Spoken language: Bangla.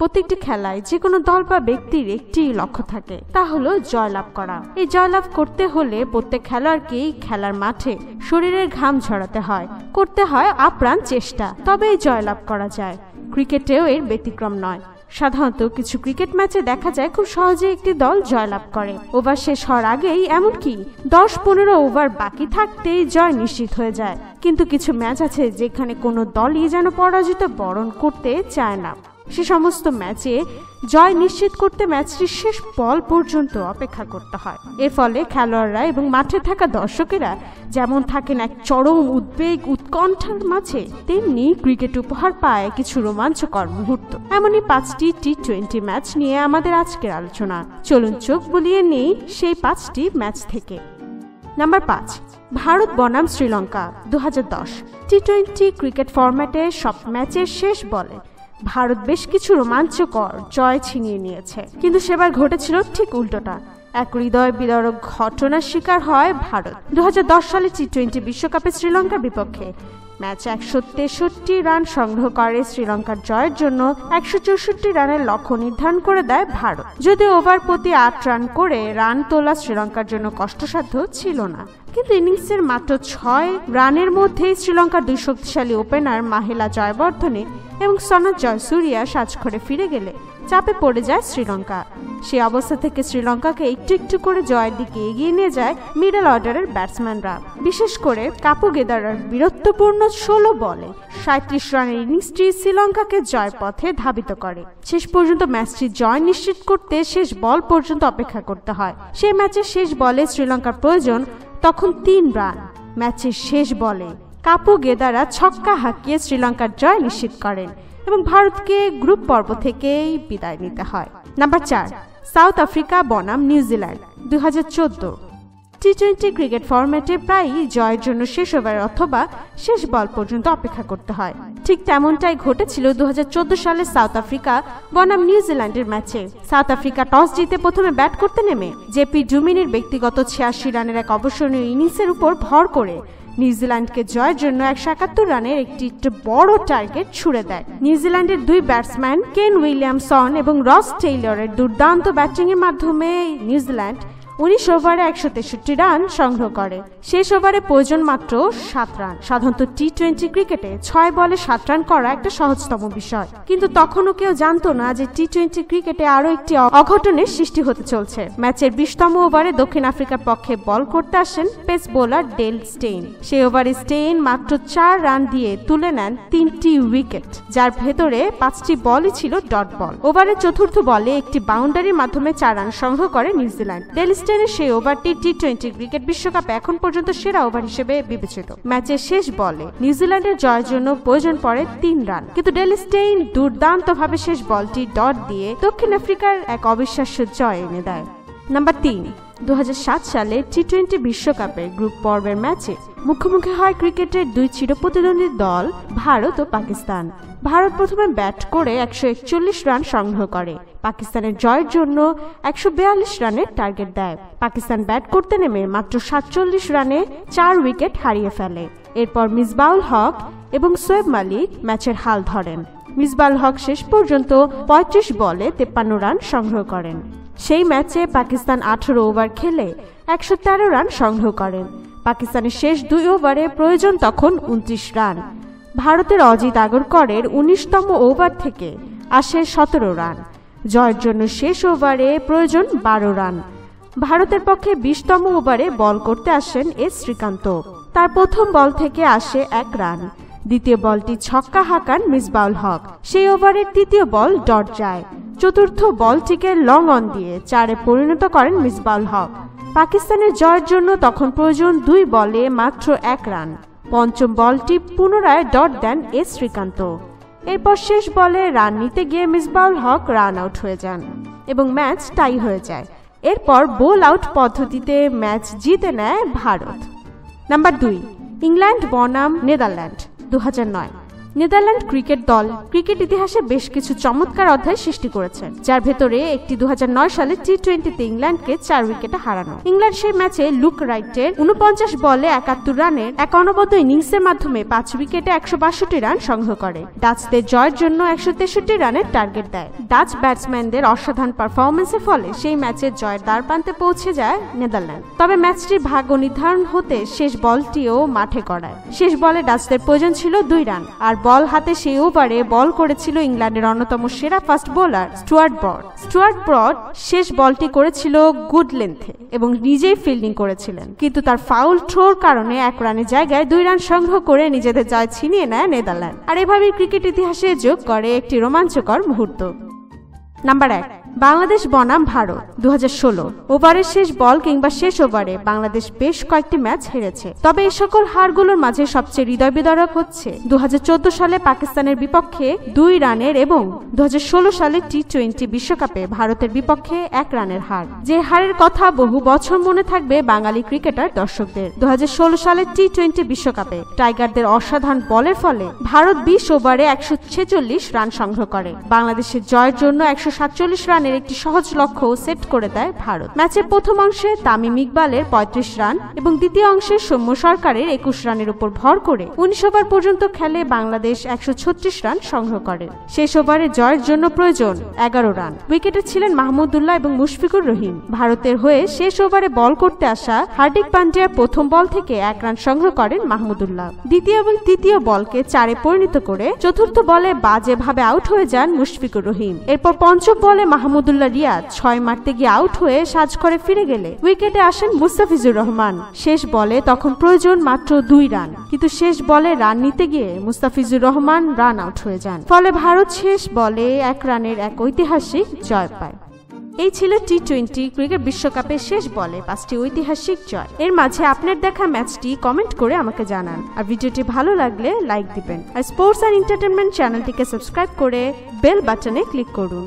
প্রত্যেকটি খেলায় যে কোনো দল বা ব্যক্তির একটি লক্ষ্য থাকে, তা হলো জয়লাভ করা। এই জয়লাভ করতে হলে প্রত্যেক খেলোয়াড়কেই খেলার মাঠে শরীরের ঘাম ঝরাতে হয়, করতে হয় আপ্রাণ চেষ্টা, তবেই জয়লাভ করা যায়। ক্রিকেটেও এর ব্যতিক্রম নয়। সাধারণত কিছু ক্রিকেট ম্যাচে দেখা যায় খুব সহজে একটি দল জয়লাভ করে। ওভার শেষ হওয়ার আগেই, এমনকি 10-15 ওভার বাকি থাকতেই জয় নিশ্চিত হয়ে যায়। কিন্তু কিছু ম্যাচ আছে যেখানে কোনো দলই যেন পরাজিত বরণ করতে চায় না। সে সমস্ত ম্যাচে জয় নিশ্চিত করতে ম্যাচটির শেষ বল পর্যন্ত অপেক্ষা করতে হয়। এর ফলে খেলোয়াড়রা এবং মাঠে থাকা দর্শকেরা যেমন থাকেন এক চরম উদ্বেগ উৎকণ্ঠার মাঝে, তেমনি ক্রিকেট উপহার পায় কিছু রোমাঞ্চকর মুহূর্ত। এমনই 5টি টি20 ম্যাচ নিয়ে আমাদের আজকের আলোচনা। চলুন চোখ বুলিয়ে নেই সেই 5টি ম্যাচ থেকে। নাম্বার 5, ভারত বনাম শ্রীলঙ্কা 2010। টি20 ক্রিকেট ফরম্যাটে সব ম্যাচের শেষ বলে ভারত বেশ কিছু রোমাঞ্চকর জয় ছিনিয়ে নিয়েছে, কিন্তু সেবার ঘটেছিল ঠিক উল্টোটা। এক হৃদয় বিদারক ঘটনার শিকার হয় ভারত। 2010 সালে টি20 বিশ্বকাপে শ্রীলঙ্কার বিপক্ষে ম্যাচ 163 রান সংগ্রহ করে শ্রীলঙ্কার জয়ের জন্য 164 রানের লক্ষ্য নির্ধারণ করে দেয় ভারত। যদিও ওভার প্রতি 8 রান করে রান তোলা শ্রীলঙ্কার জন্য কষ্টসাধ্য ছিল না, কিন্তু ইনিংসের মাত্র 6 রানের মধ্যেই শ্রীলঙ্কার দুই শক্তিশালী ওপেনার মাহেলা জয়বর্ধনে এবং সনাথ জয়সূরিয়া সাজঘরে ফিরে গেলে চাপে পড়ে যায় শ্রীলঙ্কা। সেই অবস্থা থেকে শ্রীলঙ্কাকে একটু একটু করে জয়ের দিকে এগিয়ে নিয়ে যায় মিডল অর্ডারের ব্যাটসম্যানরা। বিশেষ করে কাপুগেদারার বীরত্বপূর্ণ 16 বলে 37 রানের ইনিংসটি শ্রীলঙ্কাকে জয়ের পথে ধাবিত করে। শেষ পর্যন্ত ম্যাচটি জয় নিশ্চিত করতে শেষ বল পর্যন্ত অপেক্ষা করতে হয়। সেই ম্যাচের শেষ বলে শ্রীলঙ্কার প্রয়োজন তখন 3 রান। ম্যাচের শেষ বলে কাপুগেদারা ছক্কা হাঁকিয়ে শ্রীলঙ্কার জয় নিশ্চিত করেন এবং ভারতকে গ্রুপ পর্ব থেকেই বিদায় নিতে হয়। নাম্বার 4, সাউথ আফ্রিকা বনাম নিউজিল্যান্ড 2014। টি20 ক্রিকেট ফরম্যাটে প্রায়ই জয়ের জন্য শেষ ওভার অথবা শেষ বল পর্যন্ত অপেক্ষা করতে হয়। ঠিক তেমনটাই ঘটেছিল 2014 সালে সাউথ আফ্রিকা বনাম নিউজিল্যান্ডের ম্যাচে। সাউথ আফ্রিকা টস জিতে প্রথমে ব্যাট করতে নেমে জেপি ডুমিনির ব্যক্তিগত 86 রানের এক অবিস্মরণীয় ইনিংসের উপর ভর করে নিউজিল্যান্ডকে জয়ের জন্য 171 রানের একটি বড় টার্গেট ছুড়ে দেয়। নিউজিল্যান্ডের দুই ব্যাটসম্যান কেন উইলিয়ামসন এবং রস টেইলরের দুর্দান্ত ব্যাটিংয়ের মাধ্যমে নিউজিল্যান্ড 19 ওভারে 163 রান সংগ্রহ করে। শেষ ওভারে প্রয়োজন মাত্র 7 রান। সাধারণত টি20 ক্রিকেটে 6 বলে 7 রান করা একটা সহজতম বিষয়, কিন্তু তখনও কেউ জানতো না যে টি20 ক্রিকেটে আরো একটি অঘটনের সৃষ্টি হতে চলছে। ম্যাচের 20তম ওভারে দক্ষিণ আফ্রিকার পক্ষে বল করতে আসেন পেস বোলার ডেল স্টেইন। সেই ওভারে স্টেইন মাত্র 4 রান দিয়ে তুলে নেন 3টি উইকেট, যার ভেতরে 5টি বলই ছিল ডট বল। ওভারের চতুর্থ বলে একটি বাউন্ডারির মাধ্যমে 4 রান সংগ্রহ করে নিউজিল্যান্ড। ডেল স্টেইনের সেই ওভারটি টি20 ক্রিকেট বিশ্বকাপে এখন পর্যন্ত সেরা ওভার হিসেবে বিবেচিত। ম্যাচের শেষ বলে নিউজিল্যান্ডের জয়ের জন্য প্রয়োজন পড়ে 3 রান, কিন্তু ডেল স্টেইন দুর্দান্তভাবে শেষ বলটি ডট দিয়ে দক্ষিণ আফ্রিকার এক অবিশ্বাস্য জয় এনে দেয়। নাম্বার 3, 2007 সালে টি20 বিশ্বকাপের গ্রুপ পর্বের ম্যাচে মুখোমুখি হয় ক্রিকেটের দুই চিরপ্রতিদ্বন্দ্বী দল ভারত ও পাকিস্তান। ভারত প্রথমে ব্যাট করে 141 রান সংগ্রহ করে। পাকিস্তানের জয়ের জন্য 142 রানের টার্গেট দেয়। পাকিস্তান ব্যাট করতে নেমে মাত্র 47 রানে 4 উইকেট হারিয়ে ফেলে। এরপর মিসবাউল হক এবং শোয়েব মালিক ম্যাচের হাল ধরেন। মিসবাউল হক শেষ পর্যন্ত 35 বলে 53 রান সংগ্রহ করেন। সেই ম্যাচে পাকিস্তান 18 ওভার খেলে 113 রান সংগ্রহ করেন। পাকিস্তানের শেষ 2 ওভারে প্রয়োজন তখন 29 রান। ভারতের অজিত আগরকরের 19তম ওভার থেকে আসে 17 রান। জয়ের জন্য শেষ ওভারে প্রয়োজন 12 রান। ভারতের পক্ষে 20তম ওভারে বল করতে আসেন এস শ্রীকান্ত। তার প্রথম বল থেকে আসে 1 রান। দ্বিতীয় বলটি ছক্কা হাঁকান মিসবাউল হক। সেই ওভারের তৃতীয় বল ডট যায়। চতুর্থ বলটিকে লং অন দিয়ে 4-এ পরিণত করেন মিসবাউল হক। পাকিস্তানের জয়ের জন্য তখন প্রয়োজন 2 বলে মাত্র 1 রান। পঞ্চম বলটি পুনরায় ডট দেন এস শ্রীকান্ত। এরপর শেষ বলে রান নিতে গিয়ে মিসবাউল হক রান আউট হয়ে যান এবং ম্যাচ টাই হয়ে যায়। এরপর বোল আউট পদ্ধতিতে ম্যাচ জিতে নেয় ভারত। নাম্বার 2, ইংল্যান্ড বনাম নেদারল্যান্ড 2009। নেদারল্যান্ড ক্রিকেট দল ক্রিকেট ইতিহাসে বেশ কিছু চমৎকার অধ্যায় সৃষ্টি করেছে, যার ভেতরে একটি 2009 সালে টি-20তে ইংল্যান্ডকে 4 উইকেটে হারানো। ইংল্যান্ড সেই ম্যাচে লুক রাইটের 49 বলে 71 রানের এক অনবদ্য ইনিংসের মাধ্যমে 5 উইকেটে 162 রান সংগ্রহ করে ডাচদের জয়ের জন্য 163 রানের টার্গেট দেয়। ডাচ ব্যাটসম্যানদের অসাধারণ পারফরমেন্সের ফলে সেই ম্যাচে জয়ের দ্বারপ্রান্তে পৌঁছে যায় নেদারল্যান্ড। তবে ম্যাচটির ভাগ্য নির্ধারণ হতে শেষ বলটিও মাঠে গড়ায়। শেষ বলে ডাচদের প্রয়োজন ছিল 2 রান, আর বল হাতে সেই ওভারে বল করেছিল ইংল্যান্ডের অন্যতম সেরা ফাস্ট বোলার স্টুয়ার্ট ব্রড শেষ বলটি করেছিল গুড লেন্থে এবং নিজেই ফিল্ডিং করেছিলেন, কিন্তু তার ফাউল থ্রোর কারণে 1 রানের জায়গায় 2 রান সংগ্রহ করে নিজেদের জয় ছিনিয়ে নেয় নেদারল্যান্ড, আর এভাবেই ক্রিকেট ইতিহাসে যোগ করে একটি রোমাঞ্চকর মুহূর্ত। নাম্বার 1, বাংলাদেশ বনাম ভারত 2016। ওভারের শেষ বল কিংবা শেষ ওভারে বাংলাদেশ বেশ কয়েকটি ম্যাচ হেরেছে, তবে এই সকল হারগুলোর মাঝে সবচেয়ে হৃদয় বিদারক হচ্ছে 2014 সালে পাকিস্তানের বিপক্ষে 2 রানের এবং 2016 সালে টি-20 বিশ্বকাপে ভারতের বিপক্ষে 1 রানের হার। যে হারের কথা বহু বছর মনে থাকবে বাঙালি ক্রিকেটার দর্শকদের। 2016 সালে টি-20 বিশ্বকাপে টাইগারদের অসাধারণ বলের ফলে ভারত 20 ওভারে 146 রান সংগ্রহ করে। বাংলাদেশের জয়ের জন্য 147 রান একটি সহজ লক্ষ্য সেট করে দেয় ভারত। ম্যাচের প্রথম অংশে তামিম ইকবালের 35 রান এবং দ্বিতীয় অংশে সৌম্য সরকারের 21 রানের উপর ভর করে 19 ওভার পর্যন্ত খেলে বাংলাদেশ 136 রান সংগ্রহ করে। শেষ ওভারে জয়ের জন্য প্রয়োজন 11 রান। উইকেটে ছিলেন মাহমুদুল্লাহ এবং মুশফিকুর রহিম। ভারতের হয়ে শেষ ওভারে বল করতে আসা হার্দিক পান্ডিয়া প্রথম বল থেকে 1 রান সংগ্রহ করেন মাহমুদুল্লাহ। দ্বিতীয় এবং তৃতীয় বলকে 4-এ পরিণত করে চতুর্থ বলে বাজেভাবে আউট হয়ে যান মুশফিকুর রহিম। এরপর পঞ্চম বলে মাহমুদুল্লাহ রিয়াদ 6 মারতে গিয়ে আউট হয়ে সাজঘরে ফিরে গেলে উইকেটে আসেন মুস্তাফিজুর রহমান। শেষ বলে তখন প্রয়োজন মাত্র 2 রান, কিন্তু শেষ বলে রান নিতে গিয়ে মুস্তাফিজুর রহমান রান আউট হয়ে যান। ফলে ভারত শেষ বলে 1 রানের এক ঐতিহাসিক জয় পায়। এই ছিল টি-20 ক্রিকেট বিশ্বকাপের শেষ বলে 5টি ঐতিহাসিক জয়। এর মাঝে আপনার দেখা ম্যাচটি কমেন্ট করে আমাকে জানান, আর ভিডিওটি ভালো লাগলে লাইক দিবেন, আর স্পোর্টস অ্যান্ড এন্টারটেইনমেন্ট চ্যানেলটিকে সাবস্ক্রাইব করে বেল বাটনে ক্লিক করুন।